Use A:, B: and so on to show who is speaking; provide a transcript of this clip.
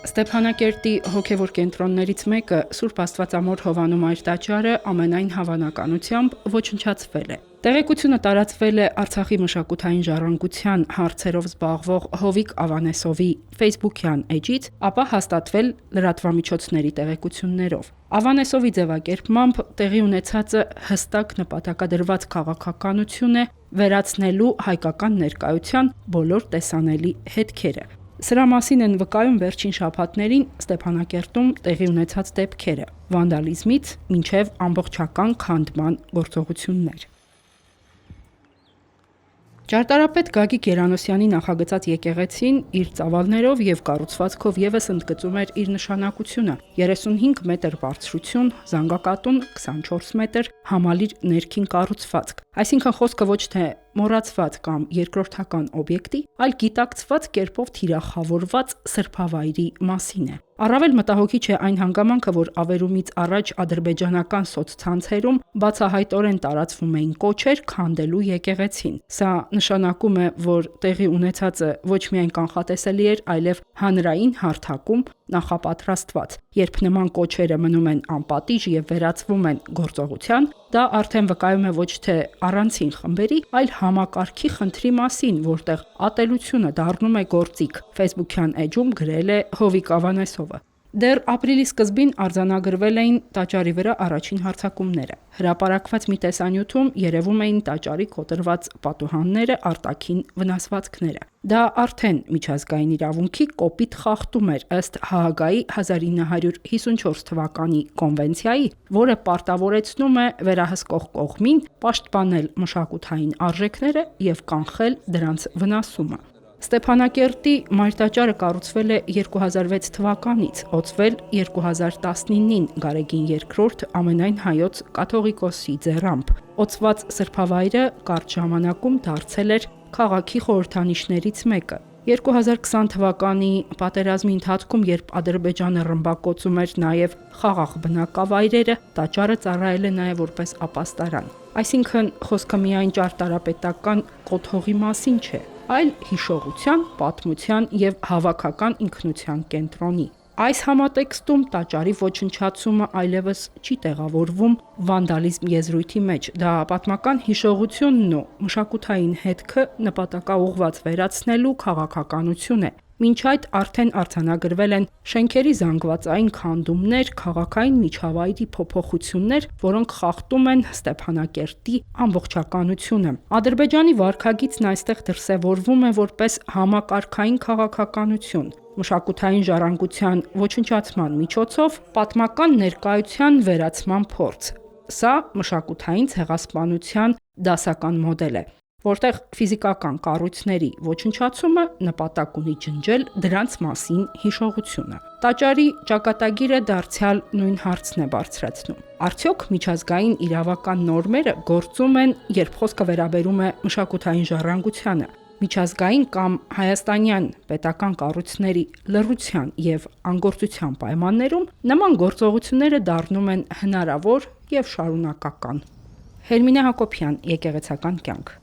A: Ստեփանակերտի հոգևոր կենտրոններից մեկը Սուրբ Աստվածամոր Հովանու Մայր տաճարը ամենայն հավանականությամբ ոչնչացվել է։ Տեղեկությունը տարածվել է Արցախի մշակութային ժառանգության հարցերով զբաղվող Հովիկ Ավանեսովի Facebook-յան էջից, ապա հաստատվել լրատվամիջոցների տեղեկություններով։ Ավանեսովի ձևակերպմամբ տեղի ունեցածը հստակ նպատակադրված քաղաքականություն է վերացնելու հայկական ներկայության բոլոր տեսանելի հետքերը։ Սրա մասին են վկայում վերջին շաբաթներին Ստեփանակերտում տեղի ունեցած դեպքերը՝ վանդալիզմից մինչև ամբողջական քանդման գործողություններ։ Ճարտարապետ Գագիկ Երանոսյանի նախագծած եկեղեցին իր ծավալներով եւ կառուցվածքով եւս ընդգծում էր իր նշանակությունը՝ 35 մետր բարձրություն, զանգակատուն 24 մետր, համալիր ներքին կառուցվածք։ Այսինքն խոսքը ոչ թե մոռացված կամ երկրորդական օբյեկտի, այլ գիտակցված կերպով թիրախավորված սրբավայրի մասին է։ Առավել մտահոգիչ է այն հանգամանքը, որ ավերումից առաջ ադրբեջանական սոցցանցերում բացահայտորեն տարածվում էին կոչեր քանդելու եկեղեցին։ Սա նշանակում է, որ տեղի ունեցածը ոչ միայն կանխատեսելի էր, այլև հանրային հարթակում նախապատրաստված։ Երբ նման կոչերը մնում են անպատիժ եւ վերածվում են գործողության, դա արդեն վկայում է ոչ թե առանցին խմբերի, այլ համակարգի խնդրի մասին, որտեղ ատելությունը դառնում է գործիք։ Facebook-յան էջում գրել է Հովիկ Ավանեսովը։ Դեռ ապրիլի սկզբին արձանագրվել էին տաճարի վրա առաջին հարձակումները։ Հրապարակված մի տեսանյութում երևում էին տաճարի կոտրված պատուհանները, արտաքին վնասվածքները։ Դա արդեն միջազգային իրավունքի կոպիտ խախտում էր ըստ Հաագայի 1954 թվականի կոնվենցիայի, որը պարտավորեցնում է վերահսկող կողմին պաշտպանել մշակութային արժեքները եւ կանխել դրանց վնասումը։ Ստեփանակերտի Մայր տաճարը կառուցվել է 2006 թվականից, օծվել 2019-ին Գարեգին II ամենայն հայոց կաթողիկոսի ձեռամբ։ Օծված սրբավայրը կարճ ժամանակում դարձել էր քաղաքի խորհրդանիշներից մեկը։ 2020 թվականի պատերազմի ընթացքում, երբ Ադրբեջանը ռմբակոծում էր նաև խաղաղ բնակավայրերը, տաճարը ծառայել է նաև որպես ապաստարան։ Այսինքն խոսքը միայն ճարտարապետական կոթողի մասին չէ, այլ հիշողության, պատմության եւ հավաքական ինքնության կենտրոնի։ Այս համատեքստում տաճարի ոչնչացումը այլևս չի տեղավորվում վանդալիզմ եզրույթի մեջ։ Դա պատմական հիշողությունն ու մշակութային հետքը նպատակաուղղված վերացնելու քաղաքականություն է։ Մինչ այդ արդեն արձանագրվել են շենքերի զանգվածային քանդումներ, քաղաքային միջավայրի փոփոխություններ, որոնք խախտում են Ստեփանակերտի ամբողջականությունը։ Ադրբեջանի վարքագիծն այստեղ դրսևորվում է որպես համակարգային քաղաքականություն, մշակութային ժառանգության ոչնչացման միջոցով պատմական ներկայության վերացման փորձ։ Սա մշակութային ցեղասպանության դասական մոդել է, որտեղ ֆիզիկական կառույցների ոչնչացումը նպատակ ունի ջնջել դրանց մասին հիշողությունը։ Տաճարի ճակատագիրը դարձյալ նույն հարցն է բարձրացնում։ Արդյոք միջազգային իրավական նորմերը գործում են, երբ խոսքը վերաբերում է մշակութային ժառանգությանը։ Միջազգային կամ հայաստանյան պետական կառույցների լռության եւ անգործության պայմաններում նման գործողությունները դառնում են հնարավոր եւ շարունակական։ Հերմինե Հակոբյան, Եկեղեցական կյանք։